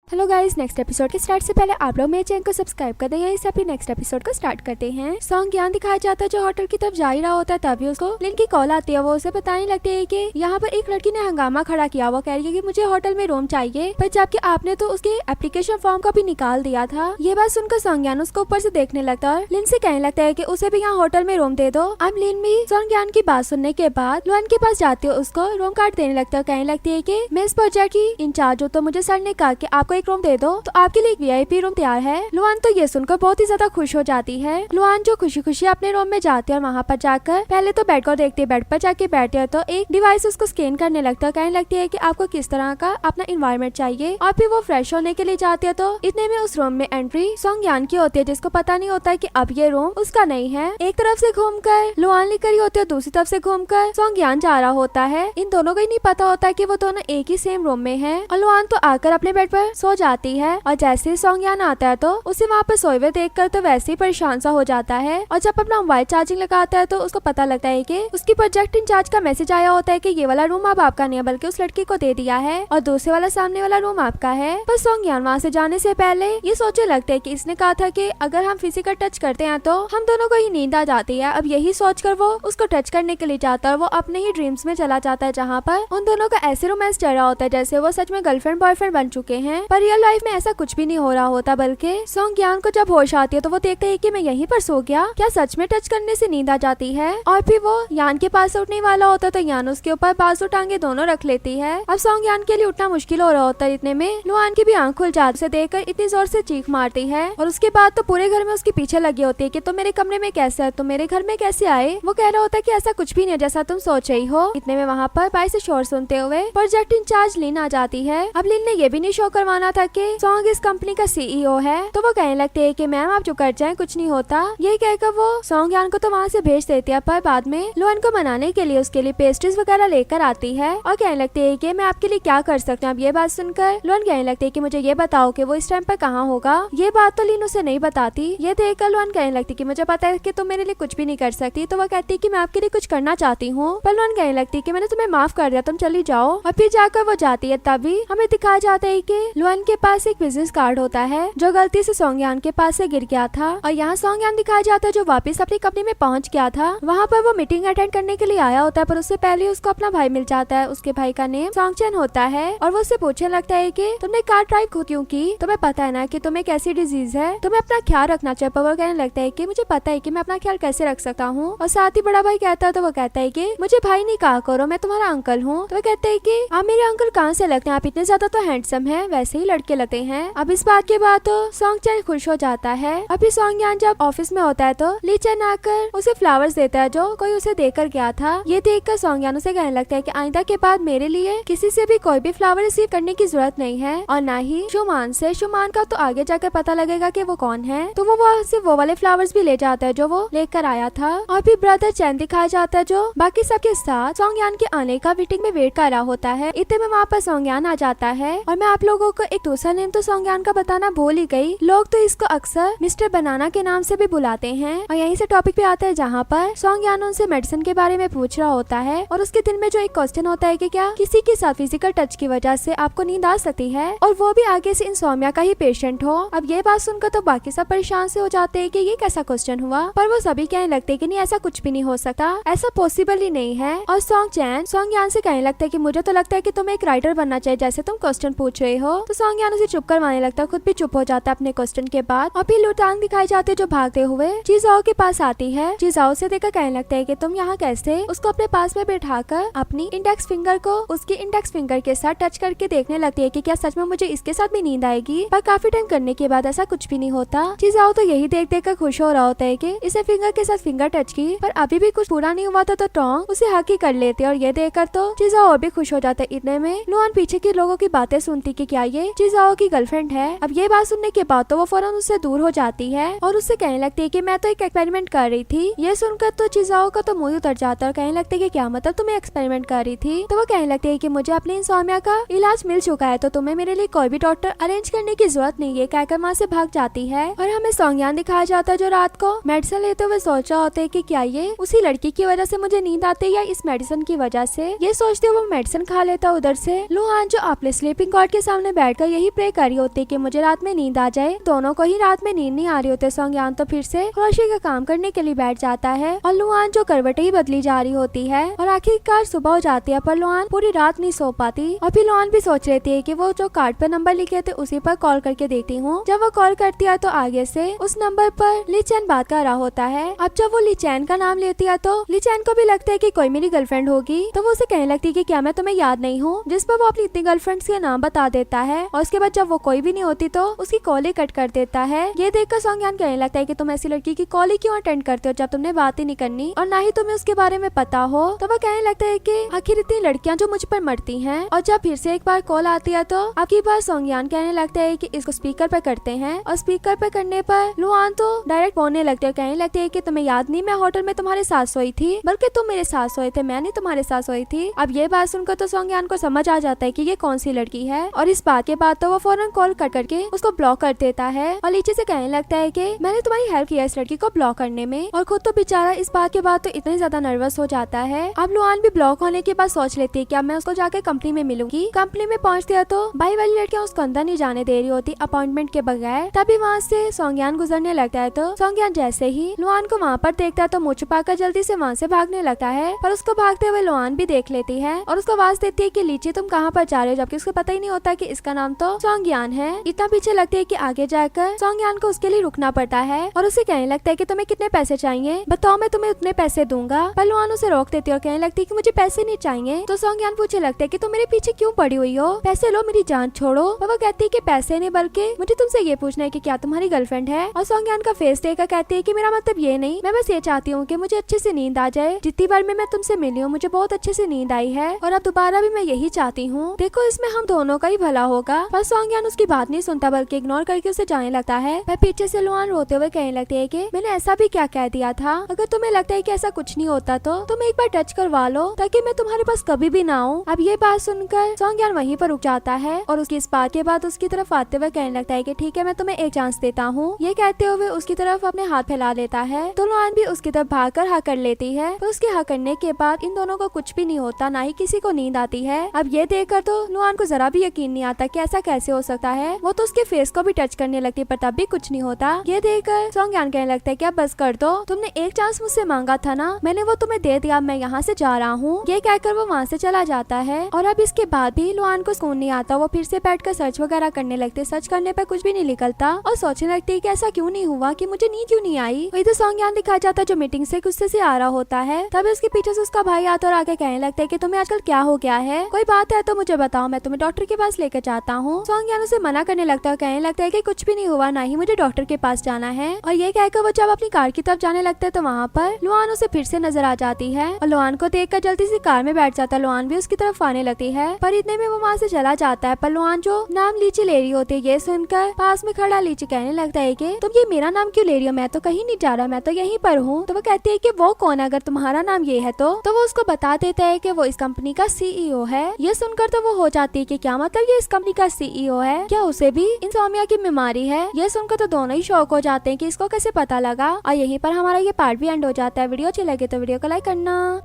Hello guys, next episode के start से पहले आप लोग मेरे चैनल को सब्सक्राइब कर दें। यहीं से अपनी नेक्स्ट एपिसोड को स्टार्ट करते हैं। सॉन्ग ज्ञान दिखाया जाता है जो होटल की तरफ जा ही रहा होता है, तभी उसको लिन की कॉल आती है। वो उसे बताने लगती है कि यहाँ पर एक लड़की ने हंगामा खड़ा किया। वो कह रही है कि मुझे होटल में रूम चाहिए, पर जबकि आपने तो उसके एप्लीकेशन फॉर्म को भी निकाल दिया था। ये बात सुनकर सॉन्ग ज्ञान उसको ऊपर से देखने लगता है। लिन से कहने लगता है कि उसे भी यहाँ होटल में रूम दे दो। अब लिन भी सॉन्ग ज्ञान की बात सुनने के बाद लुआन के पास जाती है, उसको रूम कार्ड देने लगता है। कहने लगती है कि मैं इस प्रोजेक्ट की इंचार्ज हूँ, तो मुझे सर ने कहा कि आपको एक रूम दे दो, तो आपके लिए एक वीआईपी रूम तैयार है। लुआन तो ये सुनकर बहुत ही ज्यादा खुश हो जाती है। लुआन जो खुशी खुशी अपने रूम में जाती है और वहाँ पर जाकर पहले तो बेड को देखती है। बेड पर जाके बैठती है तो एक डिवाइस उसको स्कैन करने लगता है। कहने लगती है कि आपको किस तरह का अपना इन्वायरमेंट चाहिए, और फिर वो फ्रेश होने के लिए जाती है। तो इतने में उस रूम में एंट्री सॉन्ग ज्ञान की होती है, जिसको पता नहीं होता है कि अब ये रूम उसका नहीं है। एक तरफ से घूमकर लुआन लिख रही होती है, दूसरी तरफ से घूमकर सॉन्ग ज्ञान जा रहा होता है। इन दोनों को ही नहीं पता होता है कि वो दोनों एक ही सेम रूम में है। और लुआन तो आकर अपने बेड पर सो जाती है, और जैसे ही सॉन्ग ज्ञान आता है तो उसे वहाँ पर सोए हुए देखकर तो वैसे ही परेशान सा हो जाता है। और जब अपना मोबाइल चार्जिंग लगाता है तो उसको पता लगता है कि उसकी प्रोजेक्ट इंचार्ज का मैसेज आया होता है कि ये वाला रूम अब आपका नहीं है, बल्कि उस लड़की को दे दिया है, और दूसरे वाला सामने वाला रूम आपका है। पर सॉन्ग ज्ञान वहाँ से जाने से पहले ये सोचने लगते है कि इसने कहा था कि अगर हम फिजिकल टच करते हैं तो हम दोनों को ही नींद आ जाती है। अब यही सोचकर वो उसको टच करने के लिए जाता है, और वो अपने ही ड्रीम्स में चला जाता है, जहाँ पर उन दोनों का ऐसे रोमांस चल रहा होता है जैसे वो सच में गर्लफ्रेंड बॉयफ्रेंड बन चुके हैं। पर रियल लाइफ में ऐसा कुछ भी नहीं हो रहा होता, बल्कि सॉन्ग ज्ञान को जब होश आती है तो वो देखते है कि मैं यहीं पर सो गया, क्या सच में टच करने से नींद आ जाती है। और फिर वो यान के पास उठने वाला होता है तो यान उसके ऊपर बाजू टांगे दोनों रख लेती है। अब सॉन्ग ज्ञान के लिए उठना मुश्किल हो रहा होता है। इतने में लुआन की भी आंख खुल जाती, उसे देखकर इतनी जोर से चीख मारती है, और उसके बाद तो पूरे घर में उसके पीछे लगी होती है कि तुम मेरे कमरे में कैसे है, तुम मेरे घर में कैसे आए। वो कह रहा होता है कि ऐसा कुछ भी नहीं जैसा तुम सोच रही हो। इतने में वहाँ पर बाहर से शोर सुनते हुए प्रोजेक्ट इंचार्ज लिन आ जाती है। अब लिन ने ये भी नहीं शो करवाना था कि सॉन्ग इस कंपनी का सीईओ है, तो वो कहने लगते है कि मैम आप जो कर जाए कुछ नहीं होता। यही कहकर वो सॉन्ग ज्ञान को तो वहाँ से भेज देती है, पर बाद में लुआन को मनाने के लिए उसके लिए पेस्ट्रीज वगैरह लेकर आती है, और कहने लगती है कि मैं आपके लिए क्या कर सकती हूँ। अब ये बात सुनकर लुआन कहने लगती है कि मुझे ये बताओ कि वो इस टाइम पर कहाँ होगा। ये बात तो लिन उसे नहीं बताती। ये देखकर लुआन कहने लगती कि मुझे पता है कि तुम मेरे लिए कुछ भी नहीं कर सकती। तो वो कहती है कि मैं आपके लिए कुछ करना चाहती हूँ, पर लुआन कहने लगती है कि मैंने तुम्हें माफ कर दिया, तुम चली जाओ। और फिर जाकर वो जाती है। तभी हमें दिखाया जाता है कि लुआन के पास एक बिजनेस कार्ड होता है जो गलती से सॉन्ग ज्ञान के पास से गिर गया था, और यहाँ सॉन्ग ज्ञान दिखाया जाता है जो वापस अपनी कंपनी में पहुंच गया था। वहाँ पर वो मीटिंग अटेंड करने के लिए आया होता है, पर उससे पहले उसको अपना भाई मिल जाता है। उसके भाई का नेम सॉन्ग चैन होता है, और वो उससे पूछने लगता है कि तुमने कार ड्राइव खुद क्यों की, तुम्हें पता है ना कि तुम्हें कैसी डिजीज है, तुम्हें अपना ख्याल रखना चाहिए। पर वो कहने लगता है कि मुझे पता है कि मैं अपना ख्याल कैसे रख सकता हूँ। और साथ ही बड़ा भाई कहता है तो वो कहता है कि मुझे भाई नहीं कहा करो, मैं तुम्हारा अंकल हूँ। तो वो कहते हैं कि आप मेरे अंकल कहाँ से लगते हैं, आप इतने ज्यादा तो हैंडसम है, वैसे ही लड़के लगते हैं। अब इस बात के बाद तो सॉन्ग चैन खुश हो जाता है। अभी सॉन्ग ज्ञान जब ऑफिस में होता है तो ली चैन आकर उसे फ्लावर्स देता है जो कोई उसे देकर गया था। ये देखकर सॉन्ग ज्ञान उसे कहने लगता है कि आइंदा के बाद मेरे लिए किसी से भी कोई भी फ्लावर रिसीव करने की जरूरत नहीं है, और ना ही शुमान से। शुमान का तो आगे जाकर पता लगेगा कि वो कौन है। तो वो वहाँ से वो वाले फ्लावर्स भी ले जाता है जो वो लेकर आया था। और फिर ब्रदर चैन दिखाया जाता है जो बाकी सबके साथ सॉन्ग ज्ञान के आने का मीटिंग में वेट कर रहा होता है। इतने में वहाँ पर सॉन्ग ज्ञान आ जाता है। और मैं आप लोगों को एक दूसरा नेम तो सॉन्ग ज्ञान का बताना भूल ही गई। लोग तो इसको अक्सर मिस्टर बनाना के नाम से भी बुलाते हैं। और यहीं से टॉपिक पे आता है जहाँ पर सॉन्ग ज्ञान उनसे मेडिसिन के बारे में पूछ रहा होता है, और उसके दिल में जो एक क्वेश्चन होता है कि क्या किसी के साथ फिजिकल टच की वजह से आपको नींद आ सकती है, और वो भी आगे से इंसोम्निया का ही पेशेंट हो। अब ये बात सुनकर तो बाकी सब परेशान से हो जाते हैं कि ये कैसा क्वेश्चन हुआ, पर वो सभी कहने लगते हैं कि नहीं ऐसा कुछ भी नहीं हो सकता, ऐसा पॉसिबल ही नहीं है। और सॉन्ग चैन सॉन्ग ज्ञान से कहने लगता है कि मुझे तो लगता है कि तुम्हें एक राइटर बनना चाहिए, जैसे तुम क्वेश्चन पूछ रहे हो। तो सॉन्ग ज्ञान उसे चुप करवाने लगता है, खुद भी चुप हो जाता है अपने क्वेश्चन के बाद। और फिर लुटांग दिखाई जाते जो भागते हुए जीजाओ के पास आती है। जीजाओ से देखकर कहने लगता है कि तुम यहाँ कैसे। उसको अपने पास में बैठाकर अपनी इंडेक्स फिंगर को उसके इंडेक्स फिंगर के साथ टच करके देखने लगती है कि क्या सच में मुझे इसके साथ भी नींद आएगी। पर काफी टाइम करने के बाद ऐसा कुछ भी नहीं होता। जीजाओ तो यही देख देख कर खुश हो रहा होता है कि इसे फिंगर के साथ फिंगर टच की, पर अभी भी कुछ पूरा नहीं हुआ था। तो टोंग उसे हक ही कर लेते, और ये देखकर तो जीजाओ और भी खुश हो जाता है। इतने में लुआन पीछे के लोगों की बातें सुनती कि क्या ये जीजाओ की गर्लफ्रेंड है। अब ये बात सुनने के बाद तो वो फौरन उससे दूर हो जाती है, और उससे कहने लगती है कि मैं तो एक एक्सपेरिमेंट कर रही थी। ये सुनकर तो जीजाओ का तो मुंह उतर जाता है, और कहने लगते है कि क्या मतलब तुम एक्सपेरिमेंट कर रही थी। तो वो कहने लगती है कि मुझे अपने इंसोम्निया का इलाज मिल चुका है, तो तुम्हें मेरे लिए कोई भी डॉक्टर अरेंज करने की जरूरत नहीं है। कहकर वहाँ से भाग जाती है। और हमें सॉन्ग ज्ञान दिखाया जाता है जो रात को मेडिसिन लेते हुए सोच रहा होता है कि क्या ये उसी लड़की की वजह से मुझे नींद आती है या इस मेडिसिन की वजह से। ये सोचते हुए वो मेडिसिन खा लेता। उधर से लुआन जो अपने स्लीपिंग कॉट के सामने बैठ बैठकर यही प्रे कर रही होती कि मुझे रात में नींद आ जाए। दोनों को ही रात में नींद नहीं आ रही होती। सोंगयान तो फिर से क्रोशे का काम करने के लिए बैठ जाता है और लुआन जो करवटें ही बदली जा रही होती है और आखिरकार सुबह हो जाती है, पर लुआन पूरी रात नहीं सो पाती। और फिर लुआन भी सोच रही थी कि वो जो कार्ड पे नंबर लिखे थे उसी पर कॉल करके देखती हूँ। जब वो कॉल करती है तो आगे से उस नंबर पर ली चैन बात कर रहा होता है। अब जब वो ली चैन का नाम लेती है तो ली चैन को भी लगता है कि कोई मेरी गर्लफ्रेंड होगी, तो वो उसे कहने लगती है कि क्या मैं तुम्हें याद नहीं हूँ, जिस पर वो अपनी इतनी गर्लफ्रेंड्स के नाम बता देता है। और उसके बाद जब वो कोई भी नहीं होती तो उसकी कॉल ही कट कर देता है। ये देखकर सोंगयान कहने लगता है कि तुम ऐसी लड़की की कॉल ही क्यों अटेंड करते हो जब तुमने बात ही नहीं करनी और ना ही तुम्हें उसके बारे में पता हो। तो वो कहने लगता है कि आखिर इतनी लड़कियां जो मुझ पर मरती हैं। और जब फिर से एक बार कॉल आती है तो आपकी बार सोंगयान कहने लगता है कि इसको स्पीकर पे करते हैं। और स्पीकर पे करने पर लुआन तो डायरेक्ट बोलने लगते है, कहने लगते है कि तुम्हें याद नहीं मैं होटल में तुम्हारे साथ सोई थी, बल्कि तुम मेरे साथ सोए थे, मैं नहीं तुम्हारे साथ सोई थी। अब ये बात सुनकर तो सोंगयान को समझ आ जाता है कि ये कौन सी लड़की है और इस बात के बाद तो वो फौरन कॉल कट करके उसको ब्लॉक कर देता है और लीची से कहने लगता है कि मैंने तुम्हारी हेल्प किया इस लड़की को ब्लॉक करने में। और खुद तो बेचारा इस बात के बाद तो इतना ज्यादा नर्वस हो जाता है। अब लुआन भी ब्लॉक होने के बाद सोच लेती है कि अब मैं उसको जाकर कंपनी में मिलूंगी। कंपनी में पहुंचती है तो बाई वाली लड़कियां उसको अंदर नहीं जाने दे रही होती अपॉइंटमेंट के बगैर। तभी वहाँ से सोंगयान गुजरने लगता है तो सोंगयान जैसे ही लुआन को वहाँ पर देखता है तो मुँह छुपाकर जल्दी से वहाँ से भागने लगता है, पर उसको भागते हुए लुआन भी देख लेती है और उसको आवाज देती है कि लीची तुम कहाँ पर जा रहे हो, जबकि उसको पता ही नहीं होता कि इसका नाम तो सोंगयान है। इतना पीछे लगती है कि आगे जाकर सोंगयान को उसके लिए रुकना पड़ता है और उसे कहने लगता है कि तुम्हें कितने पैसे चाहिए, बताओ मैं तुम्हें उतने पैसे दूंगा। पर लुआन उसे रोक देती है और कहने लगती है कि मुझे पैसे नहीं चाहिए। तो सोंगयान पूछने लगता है कि तुम मेरे पीछे क्यों पड़ी हुई हो, पैसे लो, मेरी जान छोड़ो। वो कहती है कि पैसे नहीं बल्कि मुझे तुमसे ये पूछना है कि क्या तुम्हारी गर्लफ्रेंड है। और सोंगयान का फेस देखकर कहती है कि मेरा मतलब ये नहीं, मैं बस ये चाहती हूँ कि मुझे अच्छे से नींद आ जाए। जितनी बार मैं तुमसे मिली हूँ मुझे बहुत अच्छे से नींद आई है और अब दोबारा भी मैं यही चाहती हूँ, देखो इसमें हम दोनों का ही भला होगा। पर सोंगयान उसकी बात नहीं सुनता बल्कि इग्नोर करके उसे जाने लगता है। पर पीछे से लुआन रोते हुए कहने लगती है कि मैंने ऐसा भी क्या कह दिया था, अगर तुम्हें लगता है कि ऐसा कुछ नहीं होता तो तुम एक बार टच करवा लो ताकि मैं तुम्हारे पास कभी भी ना आऊं। अब ये बात सुनकर सोंगयान वहीं पर रुक जाता है और उसकी इस बात के बाद उसकी तरफ आते हुए कहने लगता है कि ठीक है मैं तुम्हें एक चांस देता हूँ। ये कहते हुए उसकी तरफ अपने हाथ फैला देता है तो लुआन भी उसकी तरफ भागकर हाँ कर लेती है। तो उसके हाँ करने के बाद इन दोनों को कुछ भी नहीं होता, ना ही किसी को नींद आती है। अब ये देखकर तो लुआन को जरा भी यकीन नहीं आता कि ऐसा कैसे हो सकता है। वो तो उसके फेस को भी टच करने लगती है पर तब भी कुछ नहीं होता। ये देखकर सोंगयान कहने लगता है कि अब बस कर दो, तुमने एक चांस मुझसे मांगा था ना, मैंने वो तुम्हें दे दिया, मैं यहाँ से जा रहा हूँ। ये कहकर वो वहाँ से चला जाता है। और अब इसके बाद भी लुआन को सुकून नहीं आता। वो फिर से बैठकर सर्च वगैरह करने लगती है। सर्च करने पर कुछ भी नहीं निकलता और सोचने लगती है कि ऐसा क्यों नहीं हुआ कि मुझे नींद क्यों नहीं आई। वही तो सोंगयान दिखाया जाता है जो मीटिंग से गुस्से से आ रहा होता है। तभी उसके पीछे से उसका भाई आता और आके कहने लगता है कि तुम्हें आजकल क्या हो गया है, कोई बात है तो मुझे बताओ, मैं तुम्हें डॉक्टर के पास लेकर जाता हूँ। सोंगयान उसे मना करने लगता है, कहने लगता है कि कुछ भी नहीं हुआ, ना ही मुझे डॉक्टर के पास जाना है। और ये कहकर वो जब अपनी कार की तरफ जाने लगता है तो वहाँ पर लुआन उसे फिर से नजर आ जाती है और लुआन को देखकर जल्दी से कार में बैठ जाता है। लुआन भी उसकी तरफ आने लगती है पर इतने में वो वहाँ से चला जाता है। पर लुआन जो नाम लीची ले रही होती है ये सुनकर पास में खड़ा लीची कहने लगता है कि तुम ये मेरा नाम क्यों ले रही हो, मैं तो कहीं नहीं जा रहा, मैं तो यहीं पर हूँ। तो वो कहती है कि वो कौन है अगर तुम्हारा नाम ये है तो वो उसको बता देता है कि वो इस कंपनी का सीईओ है। ये सुनकर तो वो हो जाती है कि क्या मतलब ये इस कंपनी का सीईओ है, क्या उसे भी इंसोम्निया की बीमारी है। ये सुनकर तो दोनों ही शॉक हो जाते हैं कि इसको कैसे पता लगा। और यहीं पर हमारा ये पार्ट भी एंड हो जाता है। वीडियो अच्छी लगे तो वीडियो को लाइक करना।